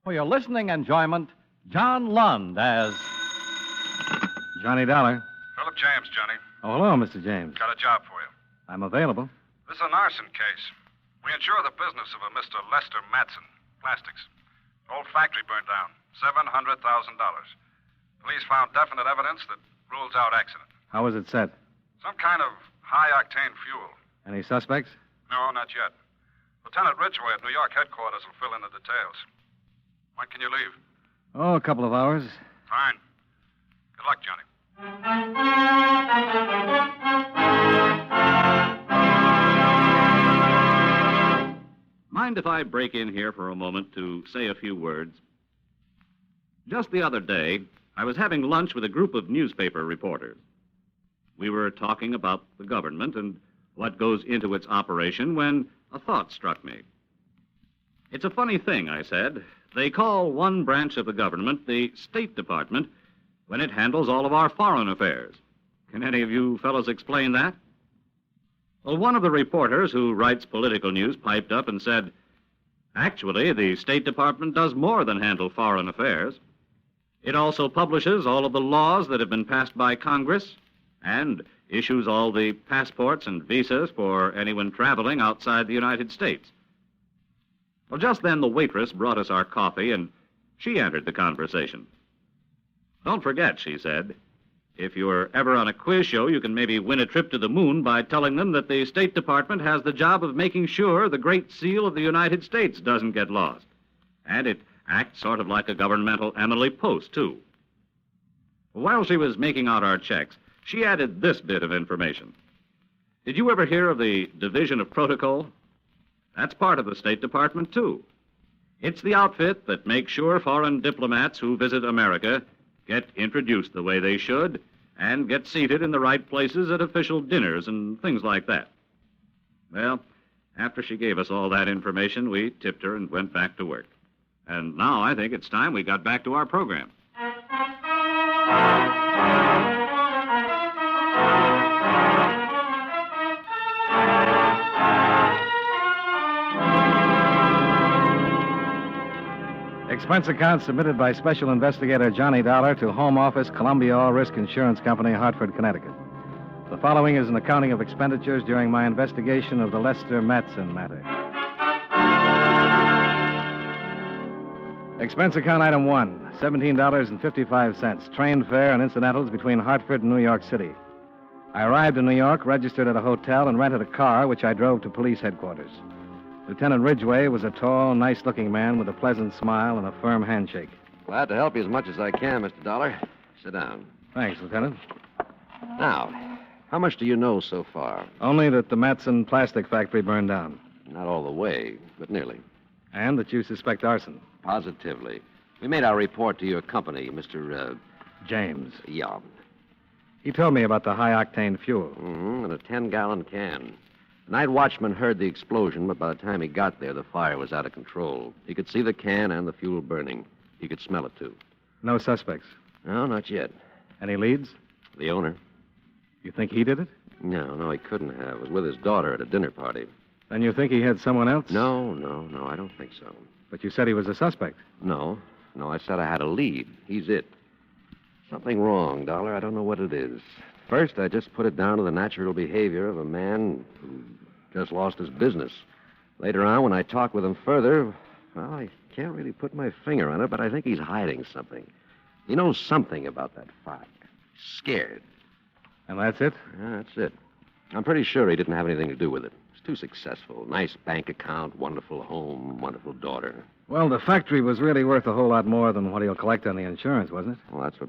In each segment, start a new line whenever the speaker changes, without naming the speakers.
For your listening enjoyment, John Lund as Johnny Dollar.
Philip James, Johnny.
Oh, hello, Mr. James.
Got a job for you.
I'm available.
This is an arson case. We insure the business of a Mr. Lester Matson, plastics. Old factory burned down. $700,000. Police found definite evidence that rules out accident.
How was it set?
Some kind of high-octane fuel.
Any suspects?
No, not yet. Lieutenant Ridgway at New York headquarters will fill in the details. When can you leave?
Oh, a couple of hours.
Fine. Good luck, Johnny.
Mind if I break in here for a moment to say a few words? Just the other day, I was having lunch with a group of newspaper reporters. We were talking about the government and what goes into its operation when a thought struck me. It's a funny thing, I said. They call one branch of the government the State Department when it handles all of our foreign affairs. Can any of you fellows explain that? Well, one of the reporters who writes political news piped up and said, actually, the State Department does more than handle foreign affairs. It also publishes all of the laws that have been passed by Congress and issues all the passports and visas for anyone traveling outside the United States. Well, just then the waitress brought us our coffee, and she entered the conversation. Don't forget, she said, if you're ever on a quiz show, you can maybe win a trip to the moon by telling them that the State Department has the job of making sure the Great Seal of the United States doesn't get lost. And it acts sort of like a governmental Emily Post, too. While she was making out our checks, she added this bit of information. Did you ever hear of the Division of Protocol? That's part of the State Department, too. It's the outfit that makes sure foreign diplomats who visit America get introduced the way they should and get seated in the right places at official dinners and things like that. Well, after she gave us all that information, we tipped her and went back to work. And now I think it's time we got back to our program.
Expense account submitted by Special Investigator Johnny Dollar to Home Office, Columbia All Risk Insurance Company, Hartford, Connecticut. The following is an accounting of expenditures during my investigation of the Lester Matson matter. Expense account item 1, $17.55, train fare and incidentals between Hartford and New York City. I arrived in New York, registered at a hotel, and rented a car, which I drove to police headquarters. Lieutenant Ridgway was a tall, nice-looking man with a pleasant smile and a firm handshake.
Glad to help you as much as I can, Mr. Dollar. Sit down.
Thanks, Lieutenant.
Now, how much do you know so far?
Only that the Matson plastic factory burned down.
Not all the way, but nearly.
And that you suspect arson.
Positively. We made our report to your company, Mr.
James.
Yeah.
He told me about the high-octane fuel.
Mm-hmm, in a 10-gallon can. The night watchman heard the explosion, but by the time he got there, the fire was out of control. He could see the can and the fuel burning. He could smell it, too.
No suspects?
No, not yet.
Any leads?
The owner.
You think he did it?
No, he couldn't have. He was with his daughter at a dinner party.
Then you think he had someone else?
No, I don't think so.
But you said he was a suspect.
No, I said I had a lead. He's it. Something wrong, Dollar. I don't know what it is. First, I just put it down to the natural behavior of a man who just lost his business. Later on, when I talked with him further, well, I can't really put my finger on it, but I think he's hiding something. He knows something about that fire. He's scared.
And that's it?
Yeah, that's it. I'm pretty sure he didn't have anything to do with it. He's too successful. Nice bank account, wonderful home, wonderful daughter.
Well, the factory was really worth a whole lot more than what he'll collect on the insurance, wasn't it?
Well, that's what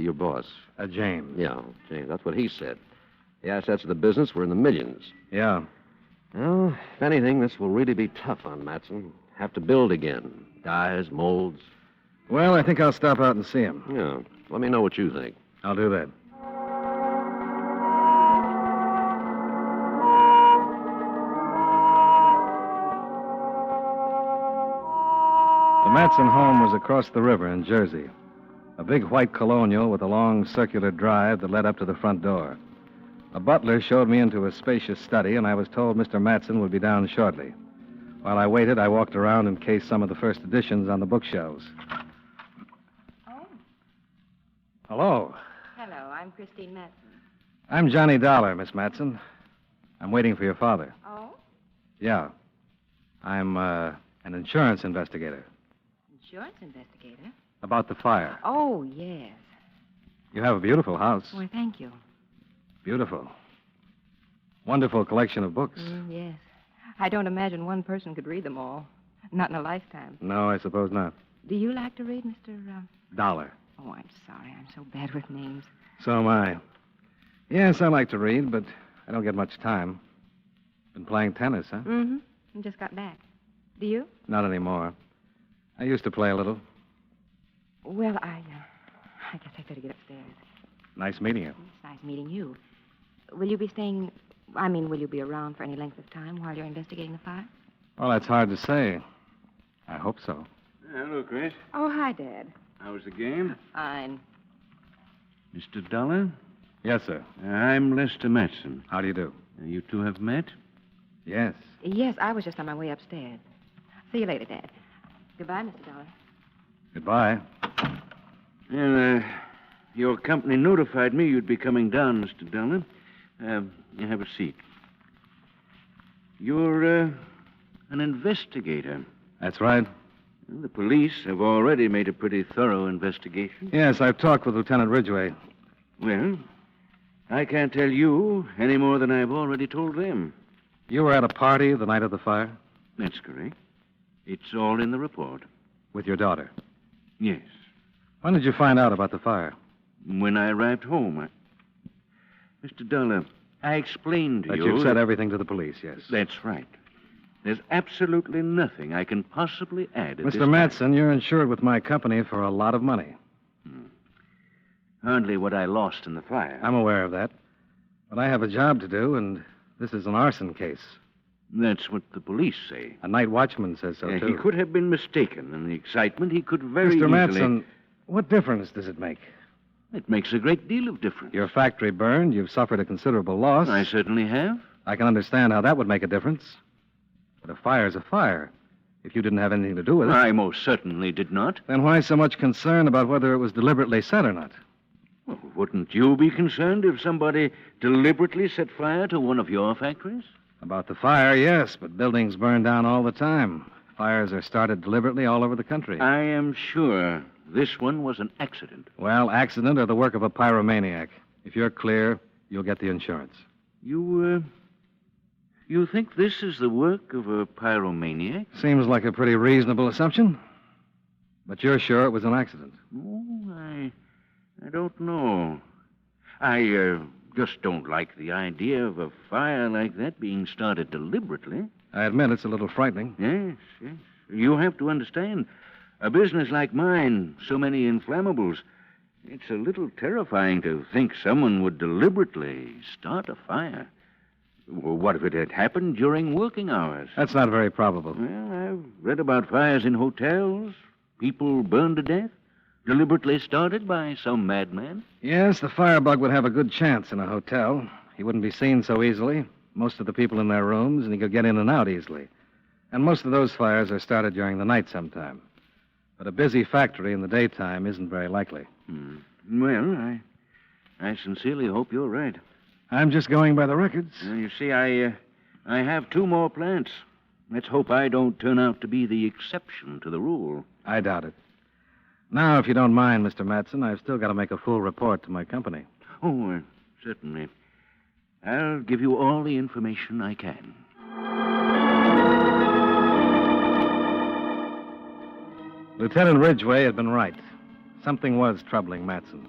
your boss.
James.
Yeah, James. That's what he said. The assets of the business were in the millions.
Yeah.
Well, if anything, this will really be tough on Matson. Have to build again. Dyes, molds.
Well, I think I'll stop out and see him.
Yeah. Let me know what you think.
I'll do that. The Matson home was across the river in Jersey. A big white colonial with a long circular drive that led up to the front door. A butler showed me into a spacious study, and I was told Mr. Matson would be down shortly. While I waited, I walked around and cased some of the first editions on the bookshelves.
Oh.
Hello.
Hello, I'm Christine Matson.
I'm Johnny Dollar, Miss Matson. I'm waiting for your father.
Oh?
Yeah. I'm an insurance investigator.
Insurance investigator?
About the fire.
Oh, yes.
You have a beautiful house.
Well, thank you.
Beautiful. Wonderful collection of books.
Yes. I don't imagine one person could read them all. Not in a lifetime.
No, I suppose not.
Do you like to read, Mr.
Dollar.
Oh, I'm sorry. I'm so bad with names.
So am I. Yes, I like to read, but I don't get much time. Been playing tennis, huh?
Mm-hmm. I just got back. Do you?
Not anymore. I used to play a little.
Well, I guess I better get upstairs.
Nice meeting you.
It's nice meeting you. Will you be will you be around for any length of time while you're investigating the fire?
Well, that's hard to say. I hope so.
Hello, Chris.
Oh, hi, Dad.
How was the game?
Fine.
Mr. Dollar?
Yes, sir.
I'm Lester Matson.
How do you do?
You two have met?
Yes.
Yes, I was just on my way upstairs. See you later, Dad. Goodbye, Mr. Dollar.
Goodbye.
Well, your company notified me you'd be coming down, Mr. Dollar. You have a seat. You're an investigator.
That's right.
Well, the police have already made a pretty thorough investigation.
Yes, I've talked with Lieutenant Ridgway.
Well, I can't tell you any more than I've already told them.
You were at a party the night of the fire?
That's correct. It's all in the report.
With your daughter?
Yes.
When did you find out about the fire?
When I arrived home, Mr. Dollar, I explained to
That
you...
you've said everything to the police, yes.
That's right. There's absolutely nothing I can possibly add at this
Mr.
time.
Matson, you're insured with my company for a lot of money.
Hardly what I lost in the fire.
I'm aware of that. But I have a job to do, and this is an arson case.
That's what the police say.
A night watchman says so, too.
He could have been mistaken. In the excitement, he could very easily...
Mr. Matson, what difference does it make?
It makes a great deal of difference.
Your factory burned. You've suffered a considerable loss.
I certainly have.
I can understand how that would make a difference. But a fire's a fire. If you didn't have anything to do with it...
I most certainly did not.
Then why so much concern about whether it was deliberately set or not?
Well, wouldn't you be concerned if somebody deliberately set fire to one of your factories?
About the fire, yes, but buildings burn down all the time. Fires are started deliberately all over the country.
I am sure this one was an accident.
Well, accident or the work of a pyromaniac. If you're clear, you'll get the insurance.
You think this is the work of a pyromaniac?
Seems like a pretty reasonable assumption. But you're sure it was an accident?
Oh, I don't know. I just don't like the idea of a fire like that being started deliberately.
I admit it's a little frightening.
Yes. You have to understand, a business like mine, so many inflammables, it's a little terrifying to think someone would deliberately start a fire. Well, what if it had happened during working hours?
That's not very probable.
Well, I've read about fires in hotels. People burned to death, deliberately started by some madman.
Yes, the firebug would have a good chance in a hotel. He wouldn't be seen so easily. Most of the people in their rooms, and he could get in and out easily. And most of those fires are started during the night sometime. But a busy factory in the daytime isn't very likely.
Well, I sincerely hope you're right.
I'm just going by the records.
You see, I have 2 more plants. Let's hope I don't turn out to be the exception to the rule.
I doubt it. Now, if you don't mind, Mr. Matson, I've still got to make a full report to my company.
Oh, certainly. I'll give you all the information I can.
Lieutenant Ridgway had been right. Something was troubling Matson.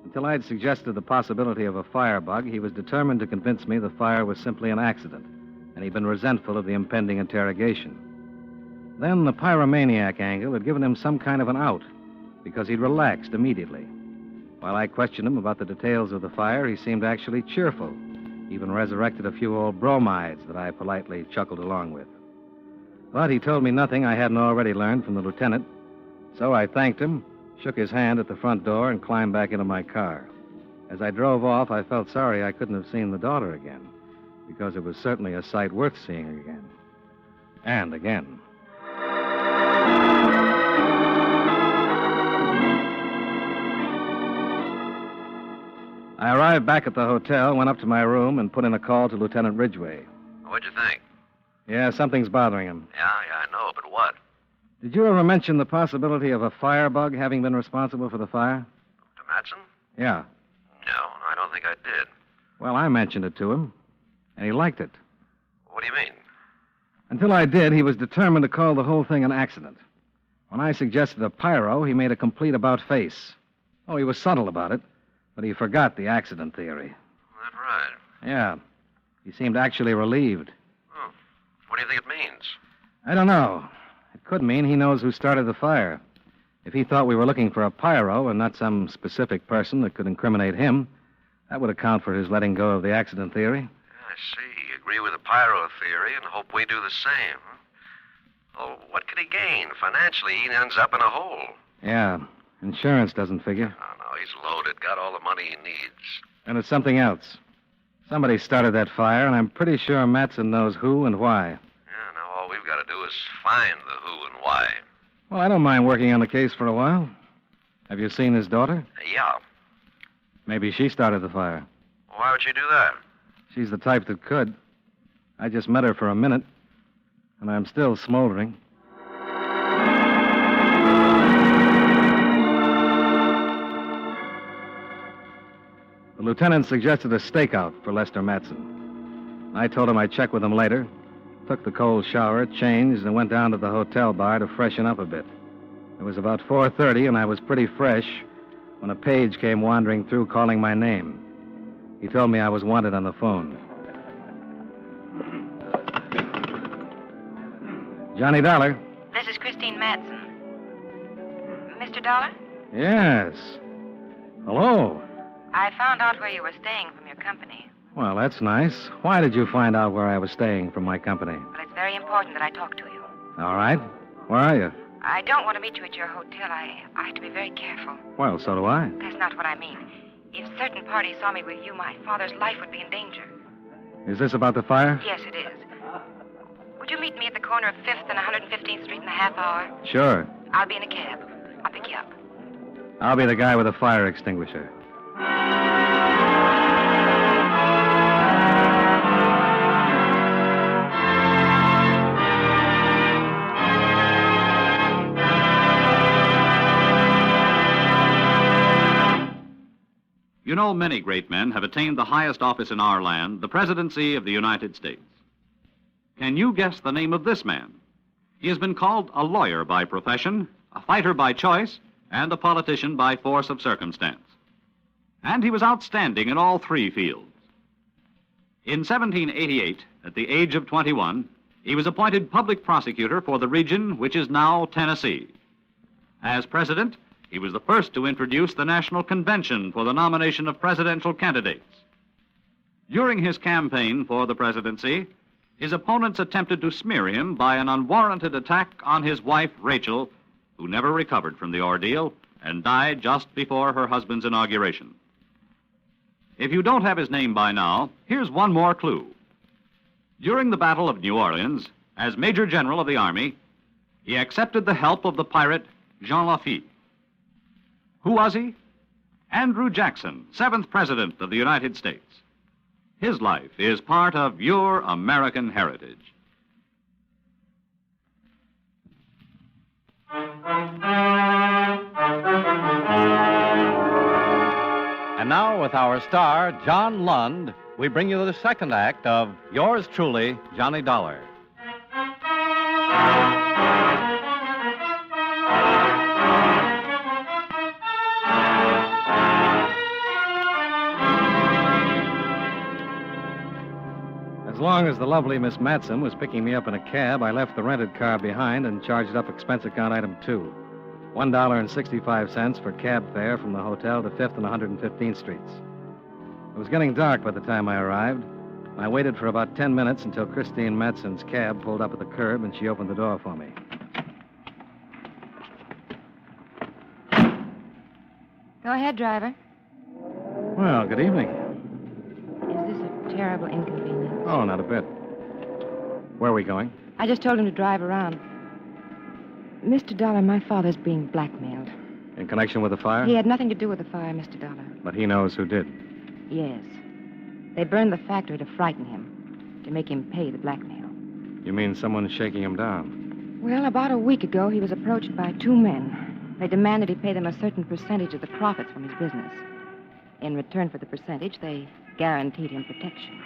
Until I'd suggested the possibility of a firebug, he was determined to convince me the fire was simply an accident, and he'd been resentful of the impending interrogation. Then the pyromaniac angle had given him some kind of an out, because he'd relaxed immediately. While I questioned him about the details of the fire, he seemed actually cheerful, even resurrected a few old bromides that I politely chuckled along with. But he told me nothing I hadn't already learned from the lieutenant, so I thanked him, shook his hand at the front door, and climbed back into my car. As I drove off, I felt sorry I couldn't have seen the daughter again, because it was certainly a sight worth seeing again. And again. I arrived back at the hotel, went up to my room, and put in a call to Lieutenant Ridgway.
What'd you think?
Yeah, something's bothering him.
Yeah, I know, but what?
Did you ever mention the possibility of a firebug having been responsible for the fire?
To Matson?
Yeah.
No, I don't think I did.
Well, I mentioned it to him, and he liked it.
What do you mean?
Until I did, he was determined to call the whole thing an accident. When I suggested a pyro, he made a complete about-face. Oh, he was subtle about it, but he forgot the accident theory.
That's right.
Yeah. He seemed actually relieved.
Oh. What do you think it means?
I don't know. It could mean he knows who started the fire. If he thought we were looking for a pyro and not some specific person that could incriminate him, that would account for his letting go of the accident theory.
I see. You agree with the pyro theory and hope we do the same. Oh, what could he gain? Financially, he ends up in a hole.
Yeah. Insurance doesn't figure.
Oh, no, he's loaded. Got all the money he needs.
And it's something else. Somebody started that fire, and I'm pretty sure Matson knows who and why.
Yeah, now all we've got to do is find the who and why.
Well, I don't mind working on the case for a while. Have you seen his daughter?
Yeah.
Maybe she started the fire.
Why would you do that?
She's the type that could. I just met her for a minute, and I'm still smoldering. The lieutenant suggested a stakeout for Lester Matson. I told him I'd check with him later, took the cold shower, changed, and went down to the hotel bar to freshen up a bit. It was about 4:30, and I was pretty fresh when a page came wandering through calling my name. He told me I was wanted on the phone. Johnny Dollar.
This is Christine Matson. Mr. Dollar?
Yes. Hello.
I found out where you were staying from your company.
Well, that's nice. Why did you find out where I was staying from my company?
Well, it's very important that I talk to you.
All right. Where are you?
I don't want to meet you at your hotel. I have to be very careful.
Well, so do I.
That's not what I mean. If certain parties saw me with you, my father's life would be in danger.
Is this about the fire?
Yes, it is. Would you meet me at the corner of 5th and 115th Street in a half hour?
Sure.
I'll be in a cab. I'll pick you up.
I'll be the guy with the fire extinguisher.
You know, many great men have attained the highest office in our land, the presidency of the United States. Can you guess the name of this man? He has been called a lawyer by profession, a fighter by choice, and a politician by force of circumstance. And he was outstanding in all three fields. In 1788, at the age of 21, he was appointed public prosecutor for the region which is now Tennessee. As president, he was the first to introduce the National Convention for the nomination of presidential candidates. During his campaign for the presidency, his opponents attempted to smear him by an unwarranted attack on his wife, Rachel, who never recovered from the ordeal and died just before her husband's inauguration. If you don't have his name by now, here's one more clue. During the Battle of New Orleans, as Major General of the Army, he accepted the help of the pirate Jean Lafitte. Who was he? Andrew Jackson, 7th President of the United States. His life is part of your American heritage.
And now, with our star, John Lund, we bring you the second act of Yours Truly, Johnny Dollar.
As long as the lovely Miss Matson was picking me up in a cab, I left the rented car behind and charged up expense account item 2. $1.65 for cab fare from the hotel to 5th and 115th Streets. It was getting dark by the time I arrived. I waited for about 10 minutes until Christine Matson's cab pulled up at the curb and she opened the door for me.
Go ahead, driver.
Well, good evening.
Is this a terrible inconvenience?
Oh, not a bit. Where are we going?
I just told him to drive around. Mr. Dollar, my father's being blackmailed.
In connection with the fire?
He had nothing to do with the fire, Mr. Dollar.
But he knows who did.
Yes. They burned the factory to frighten him, to make him pay the blackmail.
You mean someone's shaking him down?
Well, about a week ago, he was approached by two men. They demanded he pay them a certain percentage of the profits from his business. In return for the percentage, they guaranteed him protection.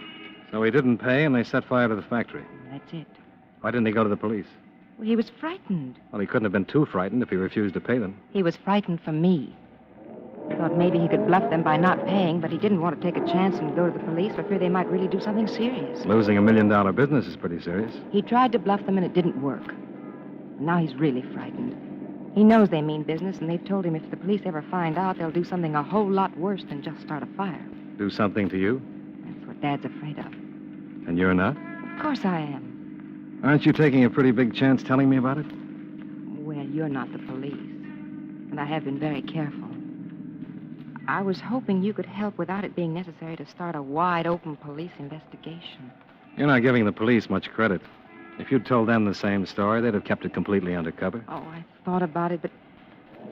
So he didn't pay, and they set fire to the factory.
That's it.
Why didn't he go to the police?
Well, he was frightened.
Well, he couldn't have been too frightened if he refused to pay them.
He was frightened for me. He thought maybe he could bluff them by not paying, but he didn't want to take a chance and go to the police for fear they might really do something serious.
Losing $1 million business is pretty serious.
He tried to bluff them, and it didn't work. Now he's really frightened. He knows they mean business, and they've told him if the police ever find out, they'll do something a whole lot worse than just start a fire.
Do something to you?
That's what Dad's afraid of.
And you're not?
Of course I am.
Aren't you taking a pretty big chance telling me about it?
Well, you're not the police, and I have been very careful. I was hoping you could help without it being necessary to start a wide-open police investigation.
You're not giving the police much credit. If you'd told them the same story, they'd have kept it completely undercover.
Oh, I thought about it, but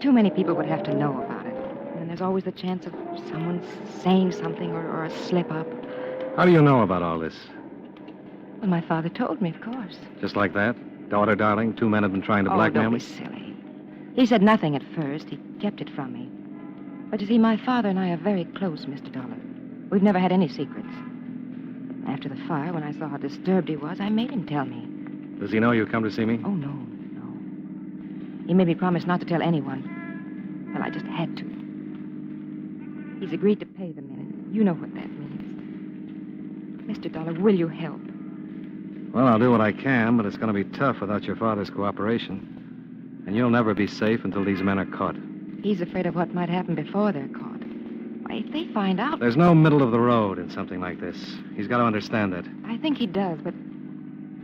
too many people would have to know about it. And there's always the chance of someone saying something or a slip-up.
How do you know about all this?
Well, my father told me, of course.
Just like that? Daughter, darling, two men have been trying to blackmail me?
Don't be silly. He said nothing at first. He kept it from me. But you see, my father and I are very close, Mr. Dollar. We've never had any secrets. After the fire, when I saw how disturbed he was, I made him tell me.
Does he know you come to see me?
Oh, no. He made me promise not to tell anyone. Well, I just had to. He's agreed to pay the men, and you know what that means. Mr. Dollar, will you help?
Well, I'll do what I can, but it's going to be tough without your father's cooperation. And you'll never be safe until these men are caught.
He's afraid of what might happen before they're caught. Why, if they find out...
There's no middle of the road in something like this. He's got to understand that.
I think he does, but...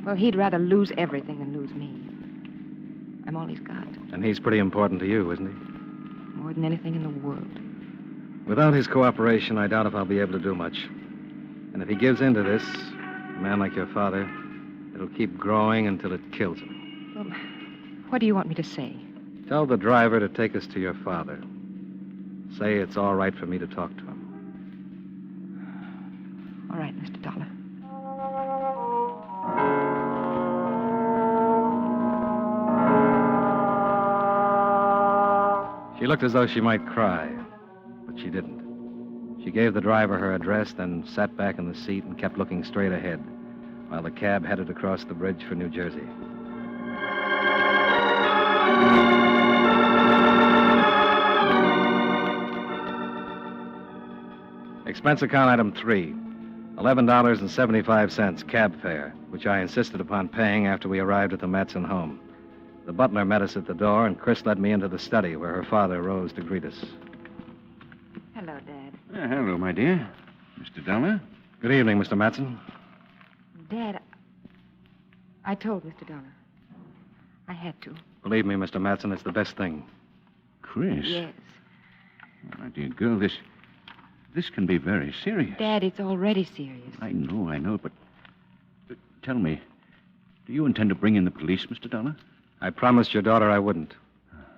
Well, he'd rather lose everything than lose me. I'm all he's got.
And he's pretty important to you, isn't he?
More than anything in the world.
Without his cooperation, I doubt if I'll be able to do much. And if he gives in to this, a man like your father, it'll keep growing until it kills him.
Well, what do you want me to say?
Tell the driver to take us to your father. Say it's all right for me to talk to him.
All right, Mr. Dollar.
She looked as though she might cry, but she didn't. She gave the driver her address, then sat back in the seat and kept looking straight ahead while the cab headed across the bridge for New Jersey. Expense account item 3, $11.75 cab fare, which I insisted upon paying after we arrived at the Matson home. The butler met us at the door, and Chris led me into the study where her father rose to greet us.
Hello, Dad.
Hello, my dear. Mr. Dollar?
Good evening, Mr. Matson.
Dad, I told Mr. Dollar. I had to.
Believe me, Mr. Matson, it's the best thing.
Chris?
Yes.
My dear girl, this can be very serious.
Dad, it's already serious.
I know, but tell me, do you intend to bring in the police, Mr. Dollar?
I promised your daughter I wouldn't,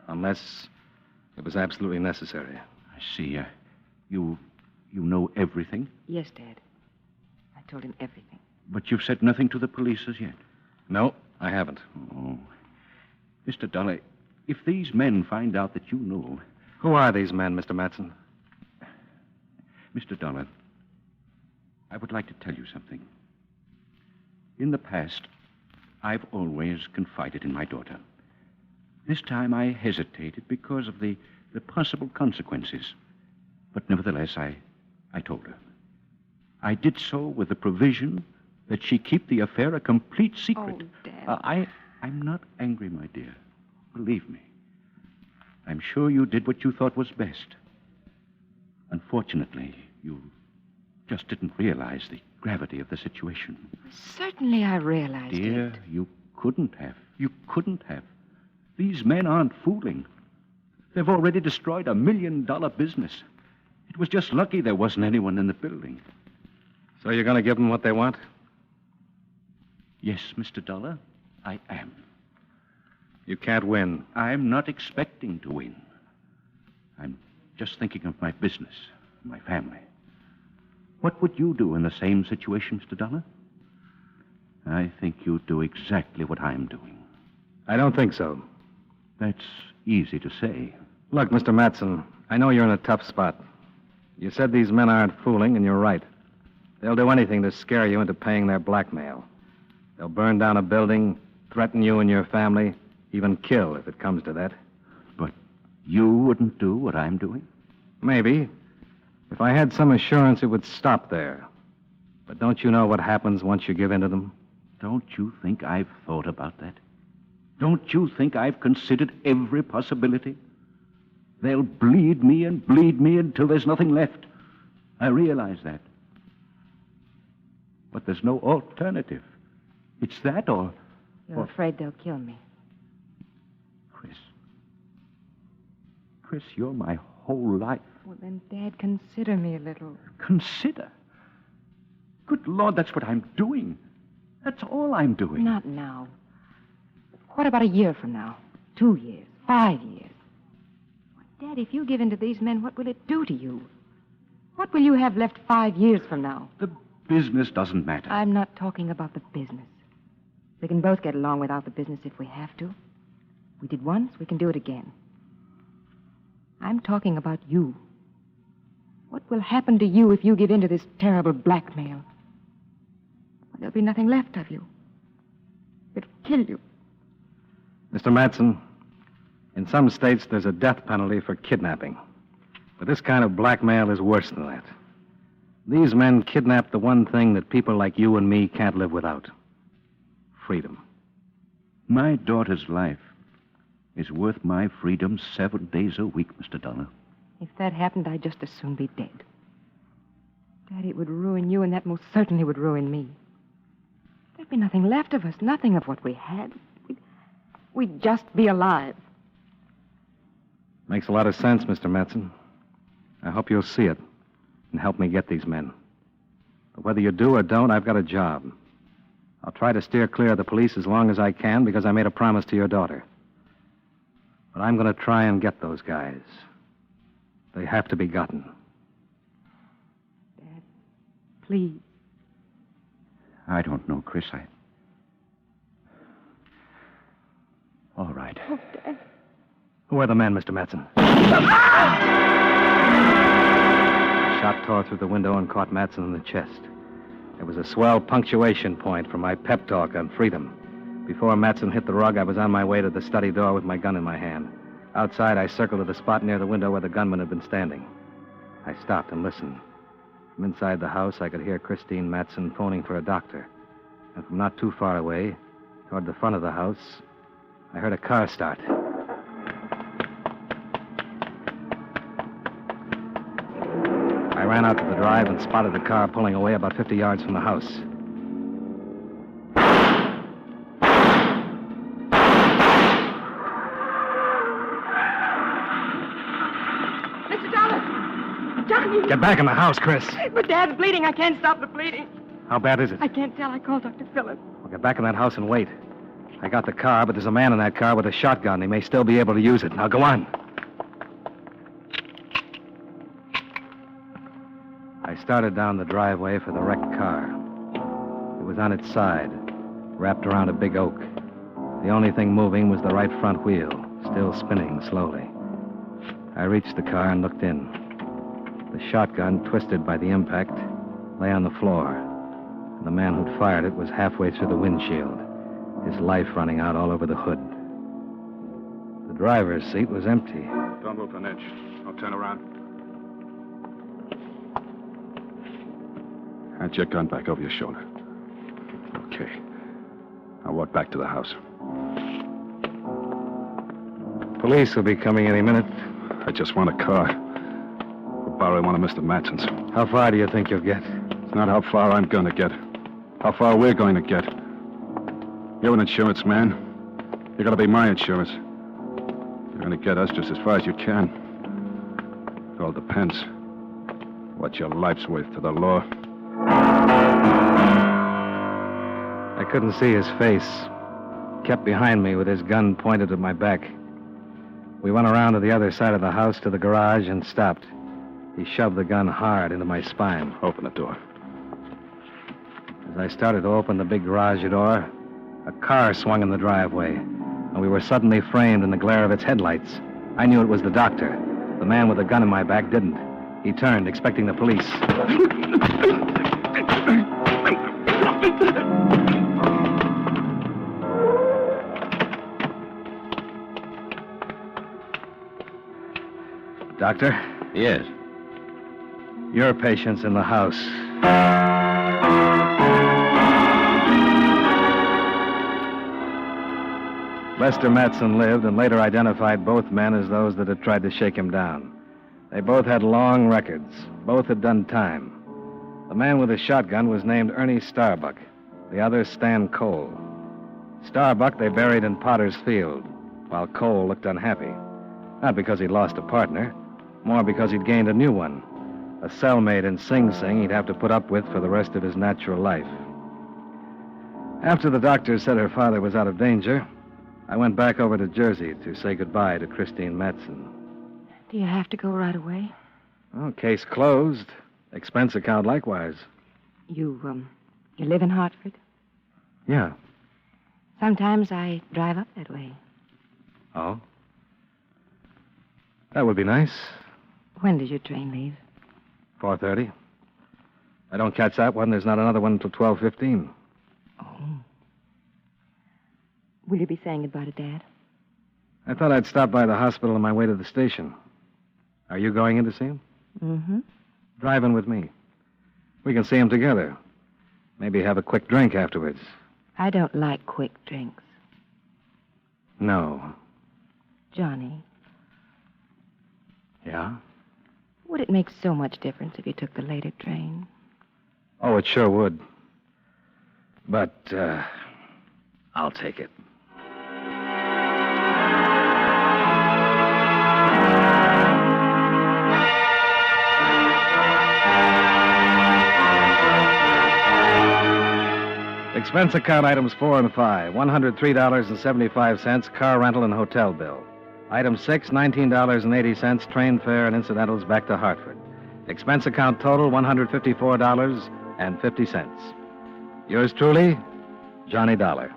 unless it was absolutely necessary.
I see. You know everything?
Yes, Dad. I told him everything.
But you've said nothing to the police as yet?
No, I haven't.
Oh. Mr. Dollar, if these men find out that you know...
Who are these men, Mr. Matson?
Mr. Dollar, I would like to tell you something. In the past, I've always confided in my daughter. This time I hesitated because of the possible consequences. But nevertheless, I told her. I did so with the provision that she keep the affair a complete secret.
Oh, Dad.
I'm not angry, my dear. Believe me. I'm sure you did what you thought was best. Unfortunately, you just didn't realize the gravity of the situation.
Certainly I realized
Dear,
it.
you couldn't have. You couldn't have. These men aren't fooling. They've already destroyed $1 million business. It was just lucky there wasn't anyone in the building.
So you're going to give them what they want?
Yes, Mr. Dollar, I am.
You can't win.
I'm not expecting to win. I'm just thinking of my business, my family. What would you do in the same situation, Mr. Dollar? I think you'd do exactly what I'm doing.
I don't think so.
That's easy to say.
Look, Mr. Matson, I know you're in a tough spot. You said these men aren't fooling, and you're right. They'll do anything to scare you into paying their blackmail. They'll burn down a building, threaten you and your family, even kill if it comes to that.
But you wouldn't do what I'm doing?
Maybe. If I had some assurance it would stop there. But don't you know what happens once you give in to them?
Don't you think I've thought about that? Don't you think I've considered every possibility? They'll bleed me until there's nothing left. I realize that. But there's no alternative. It's that or...
You're afraid they'll kill me.
Chris, you're my whole life.
Well, then, Dad, consider me a little.
Consider? Good Lord, that's what I'm doing. That's all I'm doing.
Not now. What about a year from now? 2 years? 5 years? Well, Dad, if you give in to these men, what will it do to you? What will you have left 5 years from now?
The business doesn't matter.
I'm not talking about the business. We can both get along without the business if we have to. We did once, we can do it again. I'm talking about you. What will happen to you if you give in to this terrible blackmail? Well, there'll be nothing left of you. It'll kill you.
Mr. Matson, in some states there's a death penalty for kidnapping. But this kind of blackmail is worse than that. These men kidnap the one thing that people like you and me can't live without. Freedom.
My daughter's life is worth my freedom 7 days a week, Mr. Dollar.
If that happened, I'd just as soon be dead. Daddy, it would ruin you, and that most certainly would ruin me. There'd be nothing left of us, nothing of what we had. We'd just be alive.
Makes a lot of sense, Mr. Matson. I hope you'll see it and help me get these men. But whether you do or don't, I've got a job. I'll try to steer clear of the police as long as I can because I made a promise to your daughter. But I'm going to try and get those guys. They have to be gotten.
Dad, please.
I don't know, Chris. All right.
Oh, Dad.
Who are the men, Mr. Matson? Shot tore through the window and caught Matson in the chest. It was a swell punctuation point for my pep talk on freedom. Before Matson hit the rug, I was on my way to the study door with my gun in my hand. Outside, I circled to the spot near the window where the gunman had been standing. I stopped and listened. From inside the house, I could hear Christine Matson phoning for a doctor. And from not too far away, toward the front of the house, I heard a car start. I ran out to the drive and spotted the car pulling away about 50 yards from the house.
Mr. Dollar! Johnny!
Get back in the house, Chris.
But Dad's bleeding. I can't stop the bleeding.
How bad is it?
I can't tell. I called Dr. Phillips.
Well, get back in that house and wait. I got the car, but there's a man in that car with a shotgun. He may still be able to use it. Now, go on. I started down the driveway for the wrecked car. It was on its side, wrapped around a big oak. The only thing moving was the right front wheel, still spinning slowly. I reached the car and looked in. The shotgun, twisted by the impact, lay on the floor. And the man who'd fired it was halfway through the windshield, his life running out all over the hood. The driver's seat was empty.
Don't move an inch. I'll turn around. Hand your gun back over your shoulder. Okay. I'll walk back to the house.
Police will be coming any minute.
I just want a car. We're borrowing one of Mr. Matson's.
How far do you think you'll get?
It's not how far I'm going to get. How far we're going to get. You're an insurance man. You're going to be my insurance. You're going to get us just as far as you can. It all depends what your life's worth to the law.
I couldn't see his face. Kept behind me with his gun pointed at my back. We went around to the other side of the house to the garage and stopped. He shoved the gun hard into my spine.
Open the door.
As I started to open the big garage door, a car swung in the driveway, and we were suddenly framed in the glare of its headlights. I knew it was the doctor. The man with the gun in my back didn't. He turned, expecting the police. Doctor?
Yes.
Your patient's in the house. Lester Matson lived and later identified both men as those that had tried to shake him down. They both had long records. Both had done time. The man with the shotgun was named Ernie Starbuck. The other, Stan Cole. Starbuck they buried in Potter's Field, while Cole looked unhappy. Not because he'd lost a partner, more because he'd gained a new one. A cellmate in Sing Sing he'd have to put up with for the rest of his natural life. After the doctor said her father was out of danger, I went back over to Jersey to say goodbye to Christine Matson.
Do you have to go right away?
Well, case closed. Expense account likewise.
You live in Hartford?
Yeah.
Sometimes I drive up that way.
Oh? That would be nice.
When does your train leave?
4:30. I don't catch that one. There's not another one until 12:15.
Oh. Will you be saying goodbye to Dad?
I thought I'd stop by the hospital on my way to the station. Are you going in to see him?
Mm-hmm.
Drive in with me. We can see him together. Maybe have a quick drink afterwards.
I don't like quick drinks.
No.
Johnny,
Yeah?
would it make so much difference if you took the later train?
Oh, it sure would. But, I'll take it. Expense account items 4 and 5, $103.75, car rental and hotel bill. Item 6, $19.80, train fare and incidentals back to Hartford. Expense account total, $154.50. Yours truly, Johnny Dollar.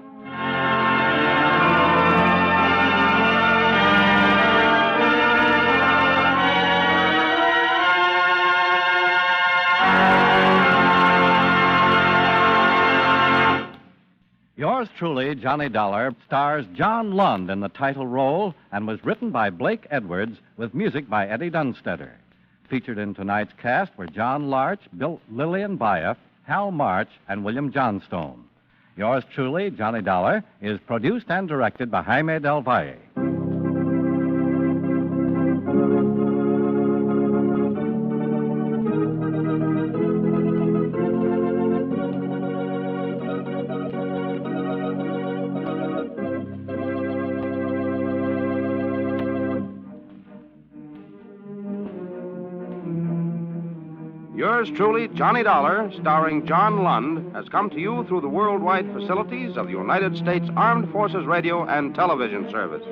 Yours truly, Johnny Dollar, stars John Lund in the title role and was written by Blake Edwards with music by Eddie Dunstetter. Featured in tonight's cast were John Larch, Lillian Byoff, Hal March, and William Johnstone. Yours truly, Johnny Dollar, is produced and directed by Jaime Del Valle.
Yours truly, Johnny Dollar, starring John Lund, has come to you through the worldwide facilities of the United States Armed Forces Radio and Television Service.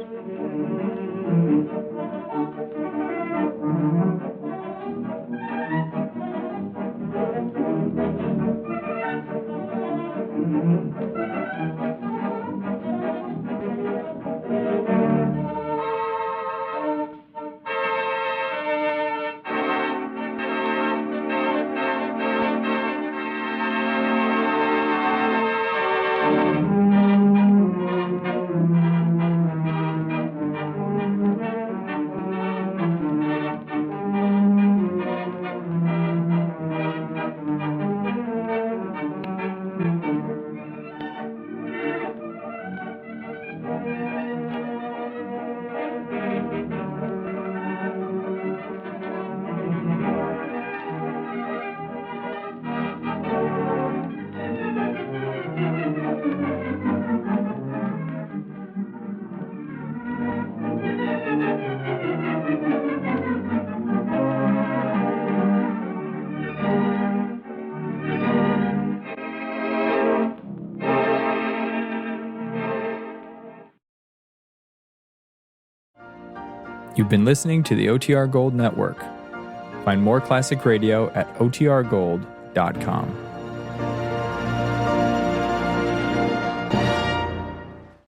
You've been listening to the OTR Gold Network. Find more classic radio at otrgold.com.